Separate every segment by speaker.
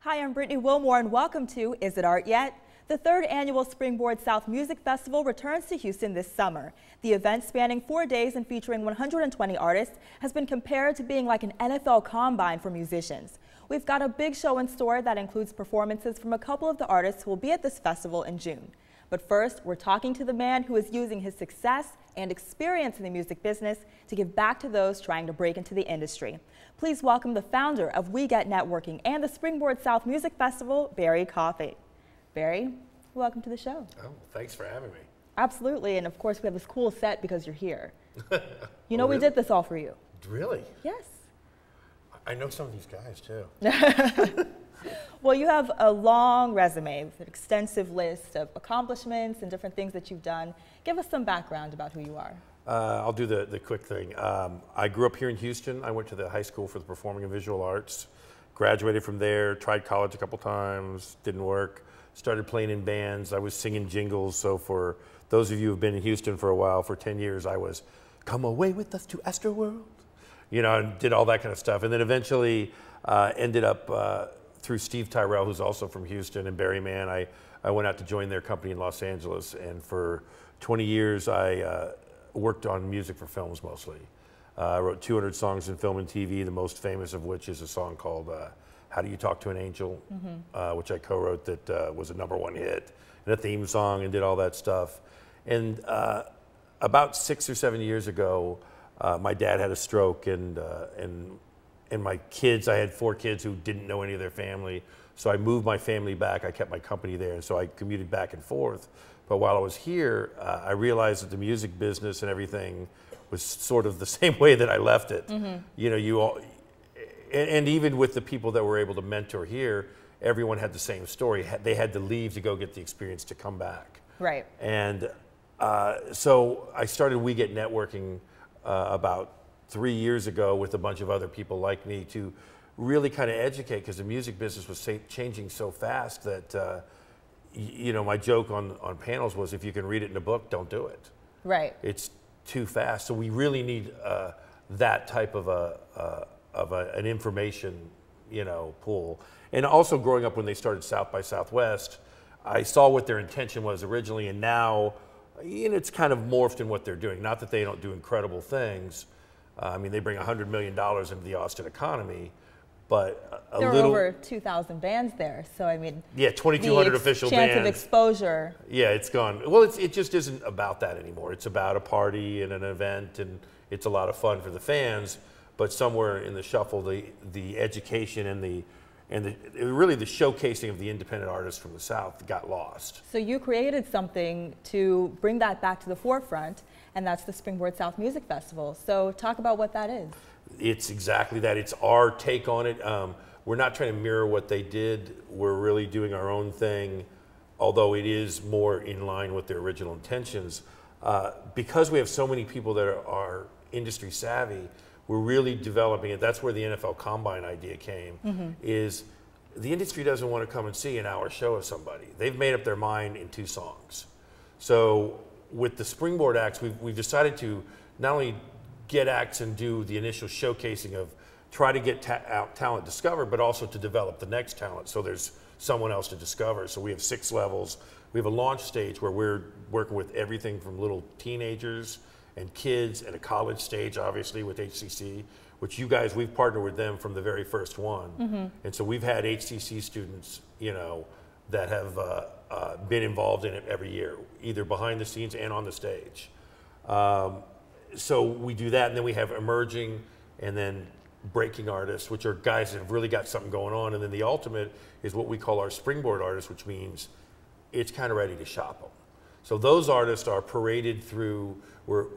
Speaker 1: Hi, I'm Brittany Wilmore and welcome to Is It Art Yet? The third annual Springboard South Music Festival returns to Houston this summer. The event, spanning 4 days and featuring 120 artists, has been compared to being like an NFL combine for musicians. We've got a big show in store that includes performances from a couple of the artists who will be at this festival in June. But first, we're talking to the man who is using his success and experience in the music business to give back to those trying to break into the industry. Please welcome the founder of We Get Networking and the Springboard South Music Festival, Barry Coffing. Barry, welcome to the show.
Speaker 2: Oh, thanks for having me.
Speaker 1: Absolutely, and of course we have this cool set because you're here. You know,
Speaker 2: Oh, really?
Speaker 1: we did this all for you.
Speaker 2: Really?
Speaker 1: Yes.
Speaker 2: I know some of these guys too.
Speaker 1: Well, you have a long resume with an extensive list of accomplishments and different things that you've done. Give us some background about who you are.
Speaker 2: I'll do the quick thing. I grew up here in Houston. I went to the high school for the performing and visual arts. Graduated from there, tried college a couple times, didn't work. Started playing in bands. I was singing jingles. So for those of you who've been in Houston for a while, for 10 years, I was, "Come away with us to Astroworld," you know, and did all that kind of stuff. And then eventually ended up through Steve Tyrell, who's also from Houston, and Barry Mann, I went out to join their company in Los Angeles. And for 20 years, I worked on music for films mostly. I wrote 200 songs in film and TV, the most famous of which is a song called How Do You Talk to an Angel, which I co-wrote that was a #1 hit, and a theme song, and did all that stuff. And about 6 or 7 years ago, my dad had a stroke, and my kids, I had 4 kids who didn't know any of their family, so I moved my family back. I kept my company there, and so I commuted back and forth. But while I was here, I realized that the music business and everything was sort of the same way that I left it. You know, and even with the people that were able to mentor here, everyone had the same story. They had to leave to go get the experience to come back.
Speaker 1: Right.
Speaker 2: And so I started We Get Networking about 3 years ago with a bunch of other people like me to really kind of educate, because the music business was changing so fast that, you know, my joke on panels was, if you can read it in a book, don't do it. Right. It's too fast. So we really need that type of an information, you know, pool. And also growing up when they started South by Southwest, I saw what their intention was originally, and now, you know, it's kind of morphed in what they're doing. Not that they don't do incredible things. I mean, they bring $100 million into the Austin economy, but
Speaker 1: there are over 2,000 bands there, so I mean,
Speaker 2: yeah, 2,200 official bands.
Speaker 1: Chance of exposure.
Speaker 2: Yeah, it's gone. Well, it just isn't about that anymore. It's about a party and an event, and it's a lot of fun for the fans. But somewhere in the shuffle, the education and really the showcasing of the independent artists from the South got lost. So
Speaker 1: you created something to bring that back to the forefront, and that's the Springboard South Music Festival. So talk about what that is.
Speaker 2: It's exactly that. It's our take on it. We're not trying to mirror what they did. We're really doing our own thing, although it is more in line with their original intentions. Because we have so many people that are industry savvy, we're really developing it. That's where the NFL Combine idea came, is the industry doesn't want to come and see an hour show of somebody. They've made up their mind in 2 songs. So with the Springboard acts, we've decided to not only get acts and do the initial showcasing of try to get talent discovered, but also to develop the next talent so there's someone else to discover. So we have 6 levels. We have a launch stage where we're working with everything from little teenagers and kids, and a college stage, obviously, with HCC, which you guys, we've partnered with them from the very first one. And so we've had HCC students, you know, that have been involved in it every year, either behind the scenes and on the stage. So we do that, and then we have emerging and then breaking artists, which are guys that have really got something going on. And then the ultimate is what we call our Springboard artists, which means it's kind of ready to shop them. So those artists are paraded through. We're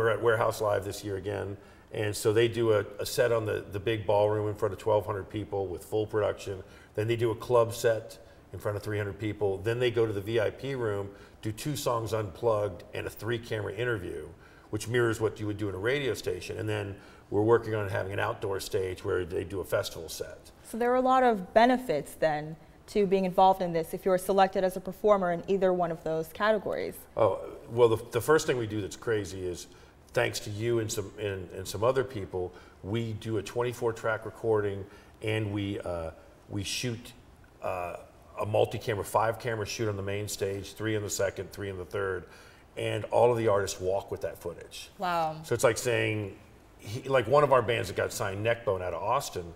Speaker 2: at Warehouse Live this year again, and so they do a set on the big ballroom in front of 1,200 people with full production. Then they do a club set in front of 300 people. Then they go to the VIP room, do 2 songs unplugged and a 3-camera interview, which mirrors what you would do in a radio station. And then we're working on having an outdoor stage where they do a festival set.
Speaker 1: So there are a lot of benefits then to being involved in this if you're selected as a performer in either one of those categories?
Speaker 2: Oh, well, the first thing we do that's crazy is, thanks to you and some other people, we do a 24-track recording, and we shoot a multi-camera, 5-camera shoot on the main stage, 3 in the second, 3 in the third, and all of the artists walk with that footage.
Speaker 1: Wow.
Speaker 2: So it's like saying, like one of our bands that got signed, Neckbone out of Austin,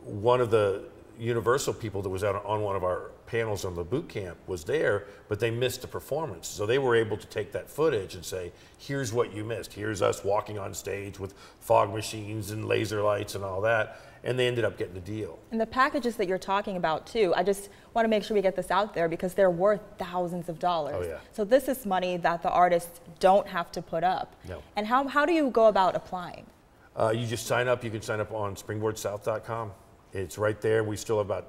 Speaker 2: one of the Universal people that was out on one of our panels on the boot camp was there, but they missed the performance. So they were able to take that footage and say, here's what you missed. Here's us walking on stage with fog machines and laser lights and all that. And they ended up getting a deal.
Speaker 1: And the packages that you're talking about too, I just want to make sure we get this out there because they're worth thousands of dollars.
Speaker 2: Oh, yeah.
Speaker 1: So this is money that the artists don't have to put up.
Speaker 2: No.
Speaker 1: And how do you go about applying?
Speaker 2: You just sign up. You can sign up on springboardsouth.com. It's right there. We still have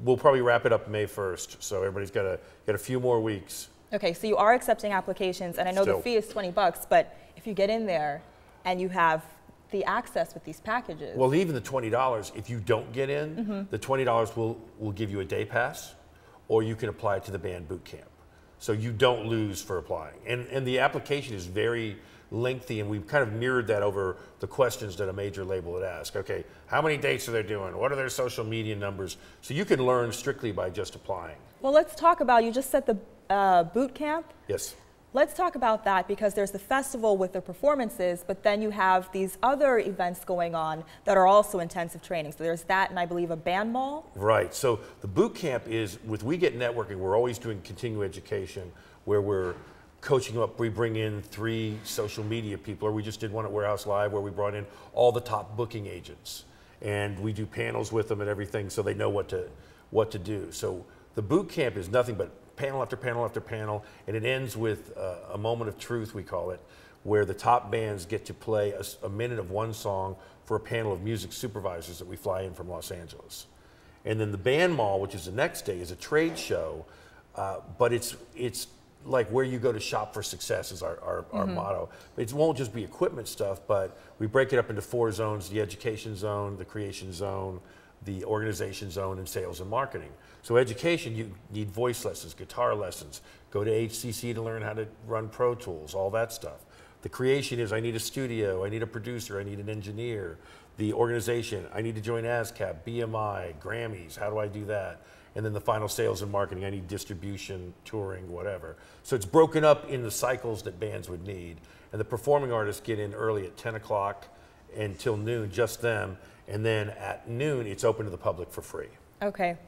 Speaker 2: we'll probably wrap it up May 1st. So everybody's got a few more weeks.
Speaker 1: Okay, so you are accepting applications, and I know
Speaker 2: Still.
Speaker 1: the fee is $20, but if you get in there and you have the access with these packages.
Speaker 2: Well, even the $20, if you don't get in, the $20 will give you a day pass, or you can apply it to the band boot camp. So you don't lose for applying. And the application is very lengthy, and we've kind of mirrored that over the questions that a major label would ask. Okay, how many dates are they doing? What are their social media numbers? So you can learn strictly by just applying.
Speaker 1: Well, let's talk about, you just said the boot camp.
Speaker 2: Yes.
Speaker 1: Let's talk about that because there's the festival with the performances, but then you have these other events going on that are also intensive training. So there's that, and I believe a band mall.
Speaker 2: Right. So the boot camp is, with We Get Networking, we're always doing continuing education where we're coaching up. We bring in 3 social media people, or we just did one at Warehouse Live where we brought in all the top booking agents. And we do panels with them and everything so they know what to do. So the boot camp is nothing but panel after panel after panel, and it ends with a moment of truth, we call it, where the top bands get to play a minute of one song for a panel of music supervisors that we fly in from Los Angeles. And then the band mall, which is the next day, is a trade show, but it's like where you go to shop for success is our motto. It won't just be equipment stuff, but we break it up into 4 zones: the education zone, the creation zone, the organization zone, and sales and marketing. So education, you need voice lessons, guitar lessons, go to HCC to learn how to run Pro Tools, all that stuff. The creation is, I need a studio, I need a producer, I need an engineer. The organization, I need to join ASCAP, BMI, Grammys, how do I do that? And then the final, sales and marketing, I need distribution, touring, whatever. So it's broken up in the cycles that bands would need. And the performing artists get in early at 10 o'clock until noon, just them. And then at noon, it's open to the public for free.
Speaker 1: Okay.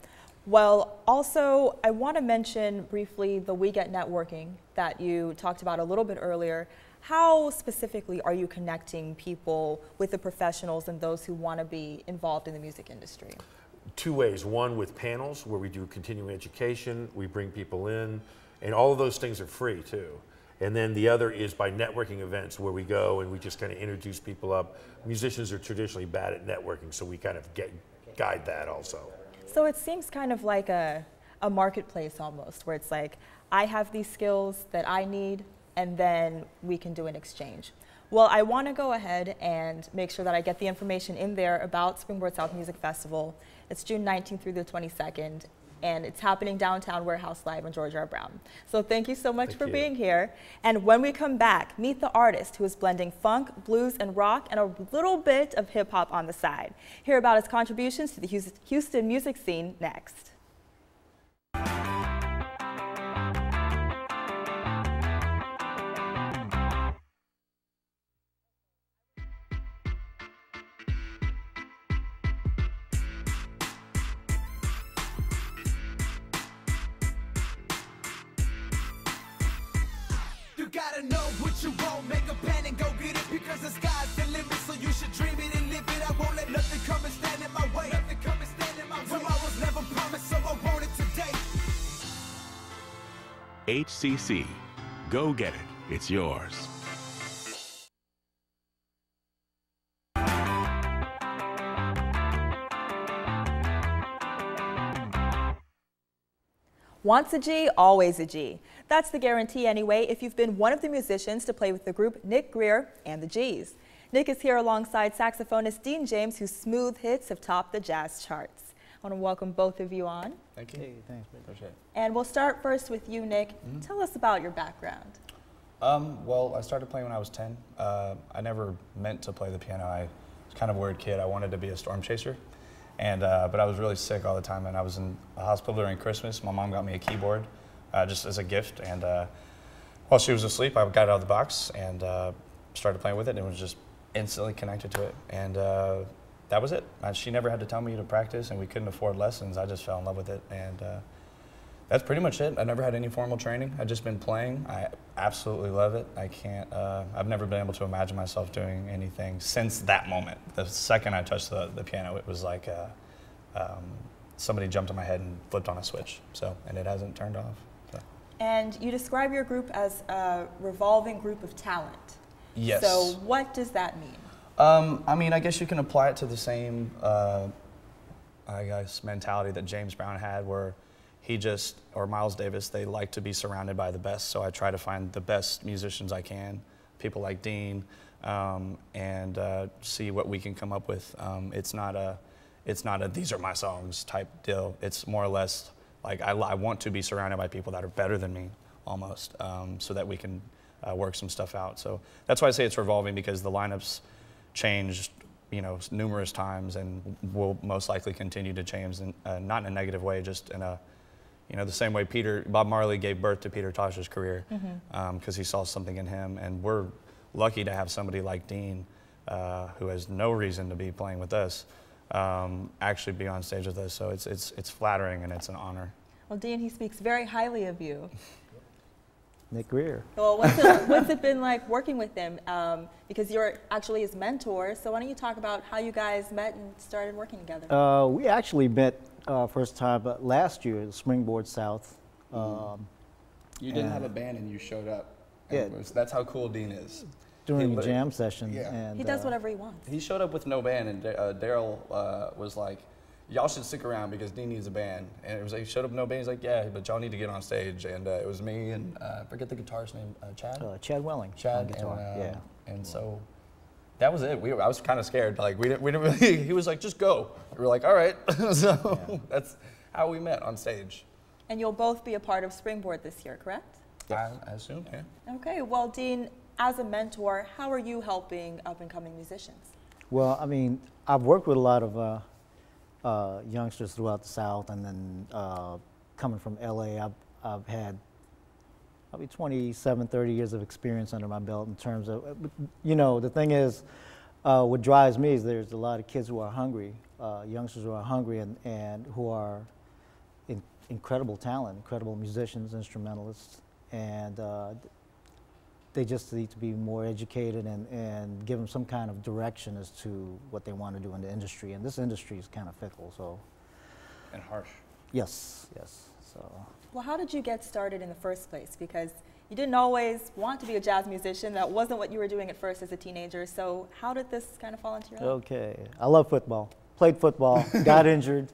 Speaker 1: Well, also, I want to mention briefly the We Get Networking that you talked about a little bit earlier. How specifically are you connecting people with the professionals and those who want to be involved in the music industry?
Speaker 2: 2 ways. One, with panels where we do continuing education, we bring people in, and all of those things are free too. And then the other is by networking events where we go and we just kind of introduce people up. Musicians are traditionally bad at networking, so we kind of guide that also.
Speaker 1: So it seems kind of like a marketplace almost, where it's like, I have these skills that I need, and then we can do an exchange. Well, I want to go ahead and make sure that I get the information in there about Springboard South Music Festival. It's June 19th through the 22nd, and it's happening downtown Warehouse Live on George R. Brown. So thank you so much for being here. And when we come back, meet the artist who is blending funk, blues, and rock, and a little bit of hip hop on the side. Hear about his contributions to the Houston music scene next.
Speaker 3: Gotta know what you want, make a plan and go get it, because the sky's the limit, so you should dream it and live it. I won't let nothing come and stand in my way. Nothing come and stand in my way. Tomorrow's never promised, so I want it today.
Speaker 4: HCC. Go get it. It's yours.
Speaker 1: Once a G, always a G. That's the guarantee anyway if you've been one of the musicians to play with the group Nick Greer and the G's. Nick is here alongside saxophonist Dean James, whose smooth hits have topped the jazz charts. I want to welcome both of you on.
Speaker 5: Thank you. Hey, thanks, appreciate it.
Speaker 1: And we'll start first with you, Nick. Tell us about your background.
Speaker 5: Well, I started playing when I was 10. I never meant to play the piano. I was kind of a weird kid. I wanted to be a storm chaser. And but I was really sick all the time, and I was in a hospital during Christmas. My mom got me a keyboard just as a gift, and while she was asleep, I got it out of the box and started playing with it, and was just instantly connected to it. And that was it. She never had to tell me to practice, and we couldn't afford lessons. I just fell in love with it, and that's pretty much it. I never had any formal training. I've just been playing. I absolutely love it. I can't, I've never been able to imagine myself doing anything since that moment. The second I touched the piano, it was like somebody jumped in my head and flipped on a switch. So, and it hasn't turned off. So.
Speaker 1: And you describe your group as a revolving group of talent.
Speaker 5: Yes.
Speaker 1: So what does that mean?
Speaker 5: I mean, I guess you can apply it to the same, I guess, mentality that James Brown had, where he just, or Miles Davis, they like to be surrounded by the best. So I try to find the best musicians I can, people like Dean, and see what we can come up with. It's not a these are my songs type deal. It's more or less like I want to be surrounded by people that are better than me, almost, so that we can work some stuff out. So that's why I say it's revolving, because the lineups changed, you know, numerous times, and will most likely continue to change, not in a negative way, just in a, you know, the same way Bob Marley gave birth to Peter Tosh's career, because he saw something in him, and we're lucky to have somebody like Dean, who has no reason to be playing with us, actually be on stage with us. So it's flattering, and it's an honor.
Speaker 1: Well, Dean, he speaks very highly of you.
Speaker 6: Nick Greer.
Speaker 1: Well, what's it been like working with him? Because you're actually his mentor, so why don't you talk about how you guys met and started working together?
Speaker 6: We actually met first time last year at Springboard South.
Speaker 5: You didn't have a band and you showed up.
Speaker 6: Yeah.
Speaker 5: That's how cool Dean is.
Speaker 6: During the jam session.
Speaker 5: Yeah.
Speaker 6: And,
Speaker 1: He does whatever he wants.
Speaker 5: He showed up with no band, and Daryl was like, y'all should stick around because Dean needs a band. And it was like, he showed up with no band. He's like, yeah, but y'all need to get on stage. And it was me and I forget the guitarist's name, Chad?
Speaker 6: Chad Welling.
Speaker 5: Chad,
Speaker 6: on guitar.
Speaker 5: and, and so that was it. I was kind of scared. Like we didn't really. He was like, just go. We were like, all right. So that's how we met on stage.
Speaker 1: And you'll both be a part of Springboard this year, correct?
Speaker 5: Yes. I assume, yeah.
Speaker 1: Okay. Well, Dean, as a mentor, how are you helping up-and-coming musicians?
Speaker 6: Well, I mean, I've worked with a lot of youngsters throughout the South, and then coming from LA, I've had probably 27, 30 years of experience under my belt in terms of, you know, the thing is, what drives me is there's a lot of kids who are hungry, youngsters who are hungry and who are incredible talent, incredible musicians, instrumentalists, and they just need to be more educated and give them some kind of direction as to what they want to do in the industry. And this industry is kind of fickle, so.
Speaker 5: And harsh.
Speaker 6: Yes, so.
Speaker 1: Well, how did you get started in the first place? Because you didn't always want to be a jazz musician. That wasn't what you were doing at first as a teenager. So how did this kind of fall into your lap?
Speaker 6: Okay, I love football. Played football, got injured,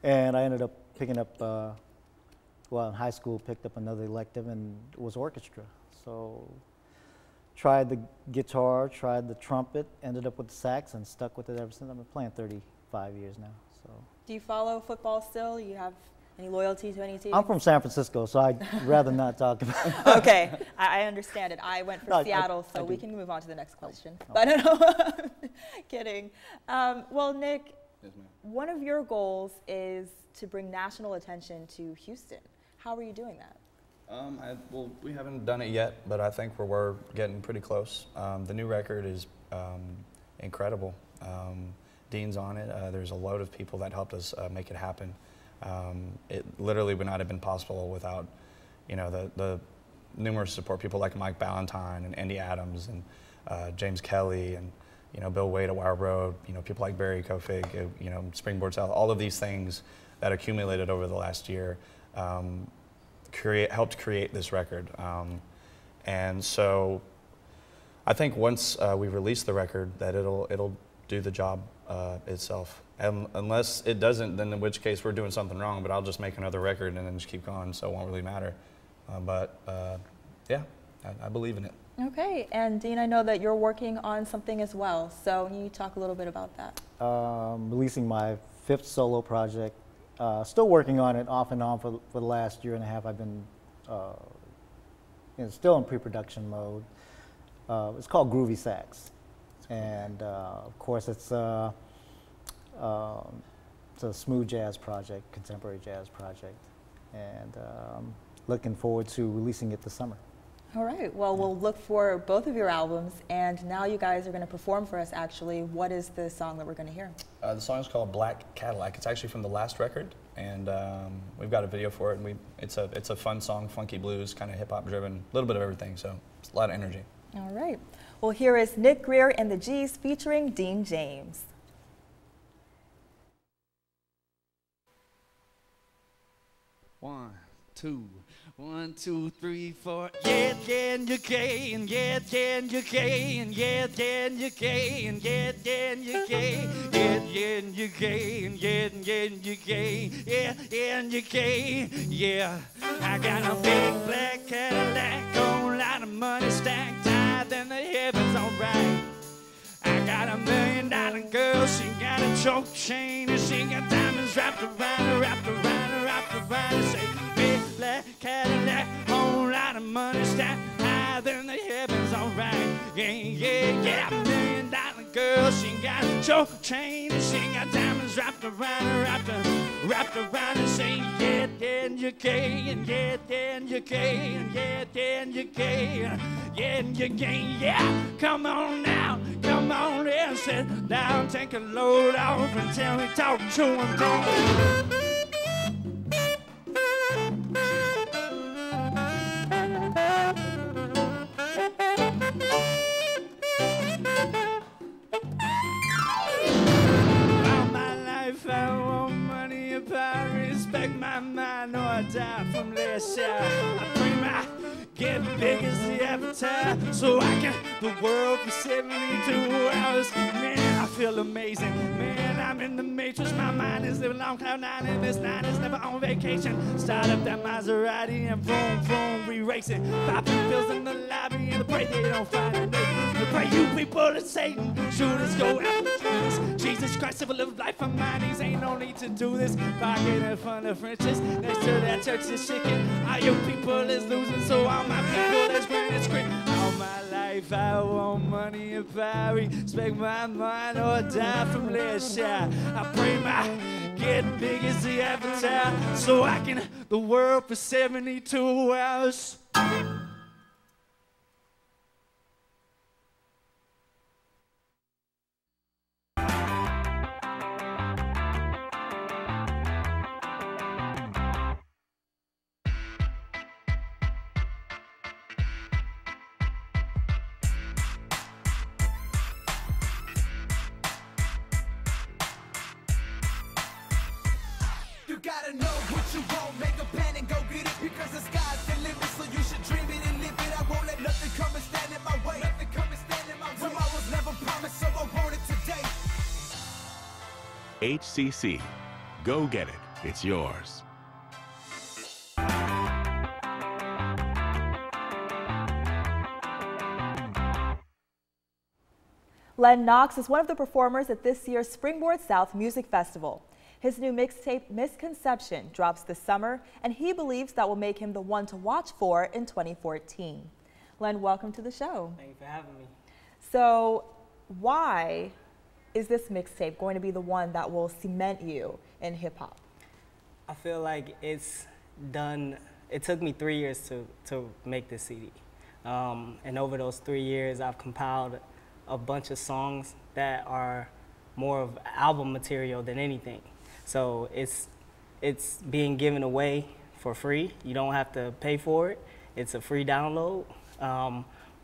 Speaker 6: and I ended up picking up, well, in high school, picked up another elective, and it was orchestra. So tried the guitar, tried the trumpet, ended up with the sax, and stuck with it ever since. I've been playing 35 years now. So.
Speaker 1: Do you follow football still? You have any loyalty to any team?
Speaker 6: I'm from San Francisco, so I'd rather not talk about it.
Speaker 1: Okay, I understand it. I went for
Speaker 6: No,
Speaker 1: Seattle, so
Speaker 6: I
Speaker 1: we
Speaker 6: do.
Speaker 1: can move on to the next question. But I don't know. Kidding. Well, Nick,
Speaker 5: Yes, ma'am.
Speaker 1: one of your goals is to bring national attention to Houston. How are you doing that?
Speaker 5: Well, we haven't done it yet, but I think we're getting pretty close. The new record is incredible. Dean's on it. There's a load of people that helped us make it happen. It literally would not have been possible without, you know, the numerous support people like Mike Ballantyne and Andy Adams and James Kelly and, you know, Bill Wade at Wild Road, you know, people like Barry Coffing, you know, Springboard South, all of these things that accumulated over the last year helped create this record. And so I think once we release the record that it'll do the job itself. And unless it doesn't, then in which case we're doing something wrong, but I'll just make another record and then just keep going, so it won't really matter. Yeah, I believe in it.
Speaker 1: Okay, and Dean, I know that you're working on something as well, so can you talk a little bit about that?
Speaker 6: Releasing my 5th solo project. Still working on it off and on for the last year and a half. I've been still in pre-production mode. It's called Groovy Sax. And of course it's It's a smooth jazz project, contemporary jazz project, and looking forward to releasing it this summer.
Speaker 1: All right, well, we'll look for both of your albums, and now you guys are going to perform for us, actually. What is the song that we're going to hear?
Speaker 5: The song is called Black Cadillac. It's actually from the last record, and we've got a video for it, and it's a fun song, funky blues, kind of hip-hop driven, a little bit of everything, so it's a lot of energy.
Speaker 1: All right. Well, here is Nick Greer and the G's featuring Dean James.
Speaker 7: One, two. 1, 2, 3, 4. Yeah, yeah, and you can. Yeah, yeah, and you can. Yeah, yeah, and you can. Yeah, yeah, and you can. Yeah, yeah, and you can. Yeah, yeah, and you can. Yeah, yeah, and you can. Yeah, I got a big black Cadillac, whole lot of money stacked higher than the heavens. Alright. I got $1 million girl. She got a choke chain and she got diamonds wrapped around her, wrapped around her, wrapped around her. Say, big black Cadillac, whole lot of money stacked higher than the heavens. Alright, yeah, yeah, yeah. $1 million girl, she got a choke chain and she got diamonds wrapped around her, wrapped around her. Say, yeah, yeah, and you can, yeah, yeah, and you can, yeah, yeah, and you can, yeah, and you can, yeah. Come on now, come on in, sit down, take a load off until we talk to him down. Respect my mind or I die from last year. I bring my get big as the avatar so I can the world for 72 hours. Man, I feel amazing. Man, I'm in the matrix. My mind is living on cloud nine and this night is never on vacation. Start up that Maserati and vroom, vroom, re-racing. Popping pills in the lobby and pray they don't find a name. Pray you people are Satan. Shooters go after Judas. Jesus Christ, if I live life of mine, these ain't no need to do this. Pocket in front of Frenches, next to that church is shaking. All your people is losing, so all my people is grinning and screaming. All my life I want money and power. Respect my mind or die from last year. I pray my get big as the avatar so I can the world for 72 hours.
Speaker 3: Gotta know what you want, make a plan and go get it, because the sky's the limit, so you should dream it and live it. I won't let nothing come and stand in my way. Nothing come and stand in my way. I was never promised, so I want it today.
Speaker 4: HCC. Go get it. It's yours.
Speaker 1: Len Knox is one of the performers at this year's Springboard South Music Festival. His new mixtape, Misconception, drops this summer, and he believes that will make him the one to watch for in 2014. Len, welcome to the show.
Speaker 8: Thank you for having me.
Speaker 1: So, why is this mixtape going to be the one that will cement you in hip-hop?
Speaker 8: I feel like it's done, it took me 3 years to make this CD. And over those 3 years, I've compiled a bunch of songs that are more of album material than anything. So it's being given away for free. You don't have to pay for it. It's a free download.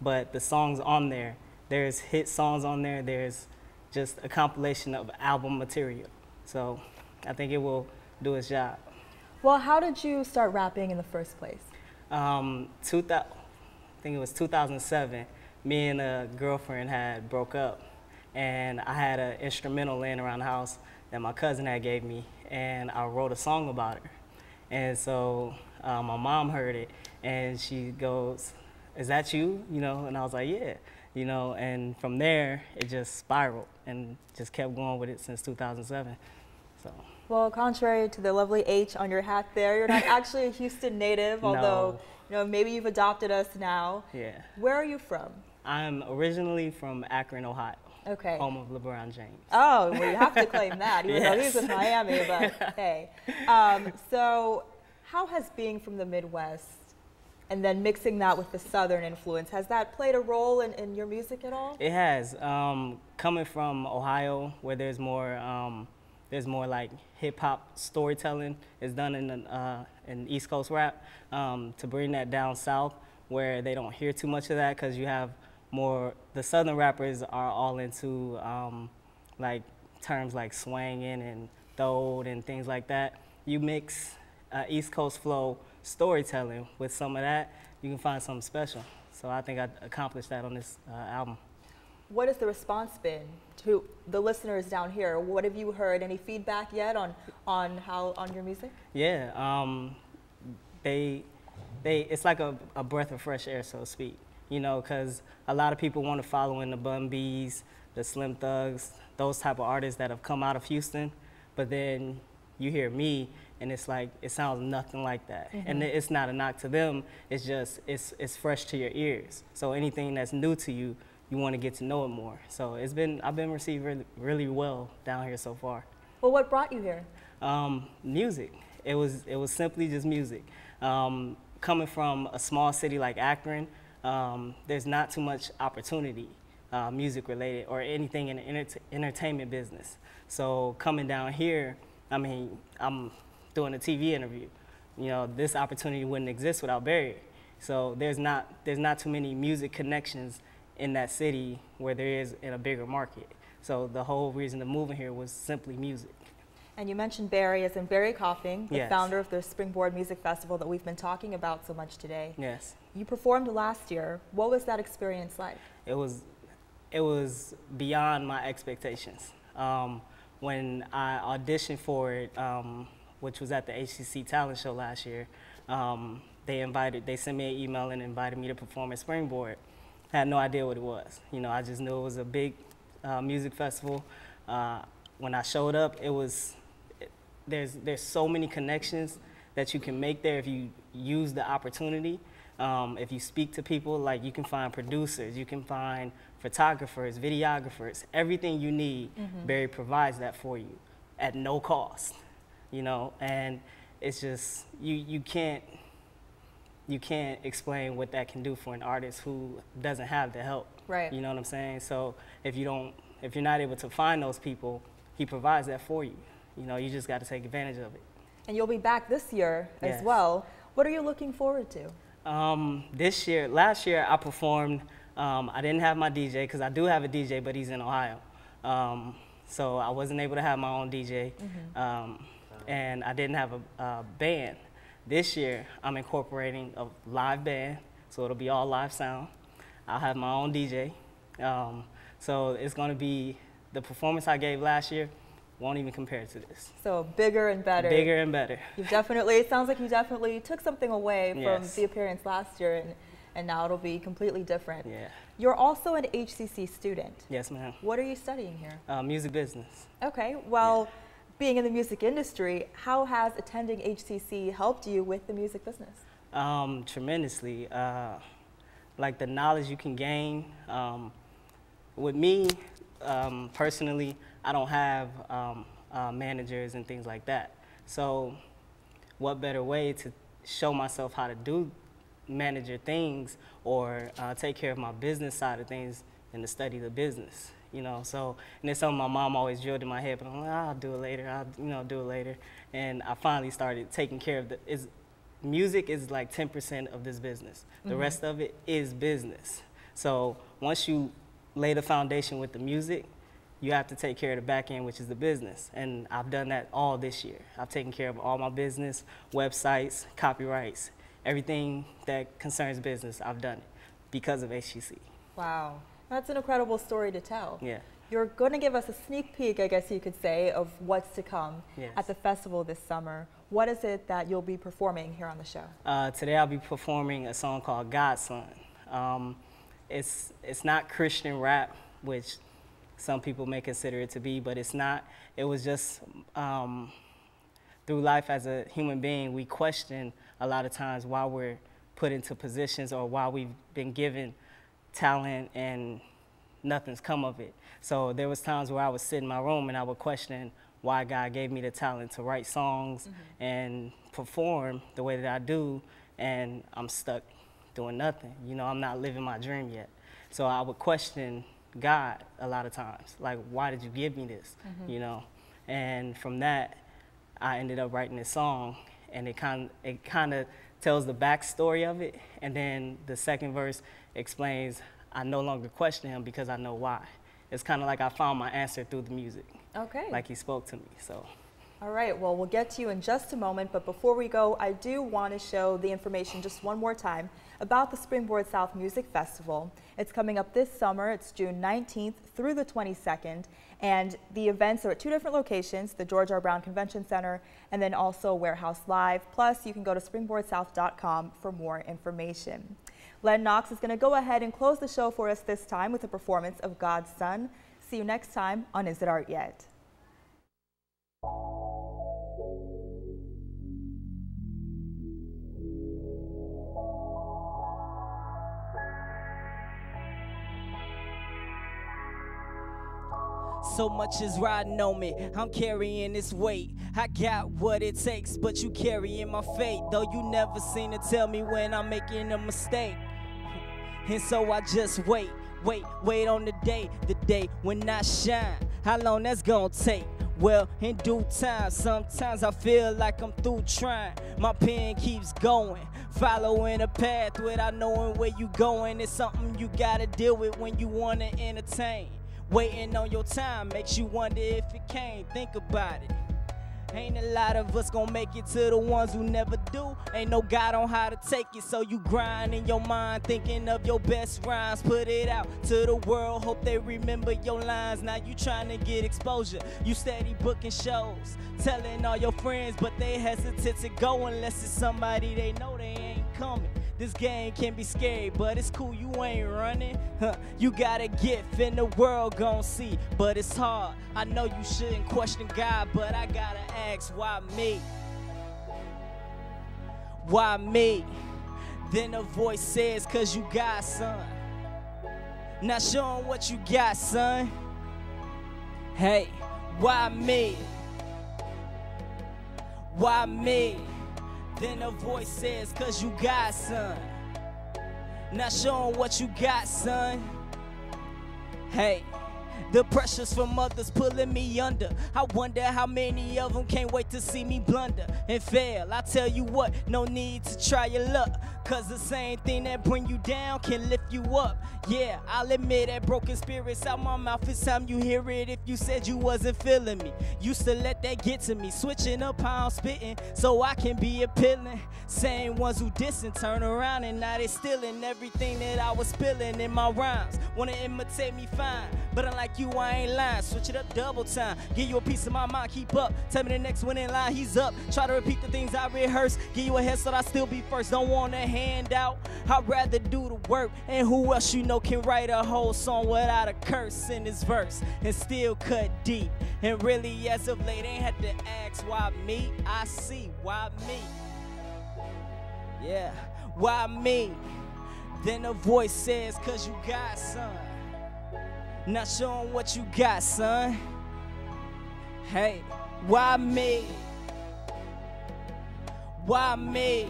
Speaker 8: But the songs on there, there's hit songs on there. There's just a compilation of album material. So I think it will do its job.
Speaker 1: Well, how did you start rapping in the first place?
Speaker 8: I think it was 2007. Me and a girlfriend had broke up, and I had an instrumental laying around the house that my cousin had gave me, and I wrote a song about her. And so my mom heard it, and she goes, "Is that you?" You know, and I was like, "Yeah." You know, and from there it just spiraled and just kept going with it since 2007. So.
Speaker 1: Well, contrary to the lovely H on your hat there, you're not actually a Houston native, although you know maybe you've adopted us now.
Speaker 8: Yeah.
Speaker 1: Where are you from?
Speaker 8: I'm originally from Akron, Ohio.
Speaker 1: Okay.
Speaker 8: Home of LeBron James.
Speaker 1: Oh, well, you have to claim that, even though he's
Speaker 8: Yes.
Speaker 1: in Miami, but hey. So how has being from the Midwest and then mixing that with the Southern influence, has that played a role in your music at all?
Speaker 8: It has. Coming from Ohio, where there's more like hip hop storytelling is done in East Coast rap, to bring that down south where they don't hear too much of that because you have more, the Southern rappers are all into like terms like swanging and throwed and things like that. You mix East Coast flow storytelling with some of that, you can find something special. So I think I accomplished that on this album.
Speaker 1: What has the response been to the listeners down here? What have you heard? Any feedback yet on your music?
Speaker 8: Yeah, it's like a breath of fresh air, so to speak. You know, because a lot of people want to follow in the Bun B's, the Slim Thugs, those type of artists that have come out of Houston, but then you hear me, and it's like, it sounds nothing like that. Mm-hmm. And it's not a knock to them, it's just, it's fresh to your ears. So anything that's new to you, you want to get to know it more. So I've been received really, really well down here so far.
Speaker 1: Well, what brought you here?
Speaker 8: Music. It was simply just music. Coming from a small city like Akron, there's not too much opportunity, music related or anything in the entertainment business. So coming down here, I mean, I'm doing a TV interview. You know, this opportunity wouldn't exist without Barry. So there's not too many music connections in that city where there is in a bigger market. So the whole reason of moving here was simply music.
Speaker 1: And you mentioned Barry, as in Barry Coffing, the
Speaker 8: Yes.
Speaker 1: founder of the Springboard Music Festival that we've been talking about so much today.
Speaker 8: Yes.
Speaker 1: You performed last year. What was that experience like?
Speaker 8: It was beyond my expectations. When I auditioned for it, which was at the HCC talent show last year, they sent me an email and invited me to perform at Springboard. I had no idea what it was. You know, I just knew it was a big music festival. When I showed up, there's so many connections that you can make there if you use the opportunity. If you speak to people, like you can find producers, you can find photographers, videographers, everything you need, mm-hmm. Barry provides that for you at no cost, you know, and it's just, you can't explain what that can do for an artist who doesn't have the help.
Speaker 1: Right.
Speaker 8: You know what I'm saying? So if you're not able to find those people, he provides that for you. You know, you just got to take advantage of it.
Speaker 1: And you'll be back this year as
Speaker 8: Yes.
Speaker 1: well. What are you looking forward to?
Speaker 8: Last year I performed, I didn't have my DJ because I do have a DJ, but he's in Ohio. So I wasn't able to have my own DJ, mm-hmm. And I didn't have a band. This year I'm incorporating a live band, so it'll be all live sound. I'll have my own DJ. So it's going to be, the performance I gave last year won't even compare to this.
Speaker 1: So bigger and better.
Speaker 8: Bigger and better.
Speaker 1: It sounds like you definitely took something away from
Speaker 8: Yes.
Speaker 1: the appearance last year, and now it'll be completely different.
Speaker 8: Yeah.
Speaker 1: You're also an HCC student.
Speaker 8: Yes, ma'am.
Speaker 1: What are you studying here?
Speaker 8: Music business.
Speaker 1: Okay, well, being in the music industry, how has attending HCC helped you with the music business?
Speaker 8: Tremendously. Like the knowledge you can gain. With me, personally, I don't have managers and things like that. So what better way to show myself how to do manager things or take care of my business side of things than to study the business, you know? So, and it's something my mom always drilled in my head, but I'm like, I'll do it later, I'll do it later. And I finally started taking care of music is like 10% of this business. The
Speaker 1: Mm-hmm.
Speaker 8: rest of it is business. So once you lay the foundation with the music, you have to take care of the back end, which is the business. And I've done that all this year. I've taken care of all my business, websites, copyrights, everything that concerns business, I've done it because of HCC.
Speaker 1: Wow, that's an incredible story to tell.
Speaker 8: Yeah.
Speaker 1: You're going to give us a sneak peek, I guess you could say, of what's to come
Speaker 8: Yes.
Speaker 1: at the festival this summer. What is it that you'll be performing here on the show?
Speaker 8: Today I'll be performing a song called Godson. It's not Christian rap, which some people may consider it to be, but it's not. It was just through life as a human being, we question a lot of times why we're put into positions or why we've been given talent and nothing's come of it. So there was times where I would sit in my room and I would question why God gave me the talent to write songs and perform the way that I do, and I'm stuck doing nothing. You know, I'm not living my dream yet. So I would question God a lot of times, like, why did you give me this, you know? And from that, I ended up writing this song, and it kind of tells the backstory of it, and then the second verse explains I no longer question him because I know why. It's kind of like I found my answer through the music.
Speaker 1: Okay.
Speaker 8: Like he spoke to me, so.
Speaker 1: All right, well, we'll get to you in just a moment, but before we go, I do want to show the information just one more time about the Springboard South Music Festival. It's coming up this summer. It's June 19th through the 22nd, and the events are at 2 different locations, the George R. Brown Convention Center and then also Warehouse Live. Plus, you can go to springboardsouth.com for more information. Len Knox is going to go ahead and close the show for us this time with a performance of God's Son. See you next time on Is It Art Yet?
Speaker 7: So much is riding on me, I'm carrying this weight. I got what it takes, but you carrying my fate. Though you never seem to tell me when I'm making a mistake. And so I just wait on the day when I shine. How long that's gonna take? Well, in due time, sometimes I feel like I'm through trying. My pen keeps going, following a path without knowing where you going. It's something you gotta deal with when you wanna entertain. Waiting on your time makes you wonder if it came. Think about it. Ain't a lot of us gonna make it to the ones who never do. Ain't no guide on how to take it, so you grind in your mind, thinking of your best rhymes. Put it out to the world, hope they remember your lines. Now you trying to get exposure, you steady booking shows, telling all your friends, but they hesitant to go unless it's somebody they know they ain't coming. This game can be scary, but it's cool, you ain't running. You got a gift and the world gon' see, but it's hard. I know you shouldn't question God, but I gotta ask, why me? Why me? Then a voice says, cause you got, son. Now show 'em what you got, son. Hey, why me? Why me? Then a voice says, cause you got, son. Now show 'em what you got, son. Hey, the pressures from others pulling me under. I wonder how many of them can't wait to see me blunder and fail. I tell you what, no need to try your luck, cause the same thing that bring you down can lift you up. Yeah, I'll admit that broken spirits out my mouth. It's time you hear it if you said you wasn't feeling me. Used to let that get to me, switching up how I'm spitting so I can be appealing. Same ones who dissing turn around and now they stealing everything that I was spilling in my rhymes. Wanna imitate me fine, but unlike you I ain't lying. Switch it up double time, give you a piece of my mind, keep up. Tell me the next one in line, he's up. Try to repeat the things I rehearse, give you a head so I still be first. Don't want a handout, I'd rather do the work. And who else you know can write a whole song without a curse in his verse and still cut deep? And really as of late ain't had to ask why me. I see why me. Yeah, why me? Then a voice says, cause you got, son. Now show 'em what you got, son. Hey, why me? Why me?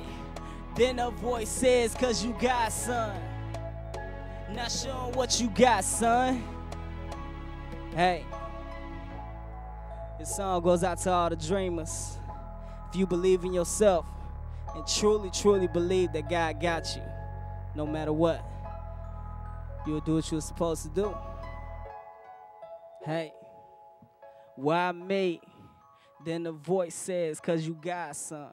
Speaker 7: Then a voice says, cause you got, son. Now show 'em what you got, son. Hey, this song goes out to all the dreamers. If you believe in yourself and truly, truly believe that God got you, no matter what, you'll do what you're supposed to do. Hey, why me? Then the voice says, cause you got, son.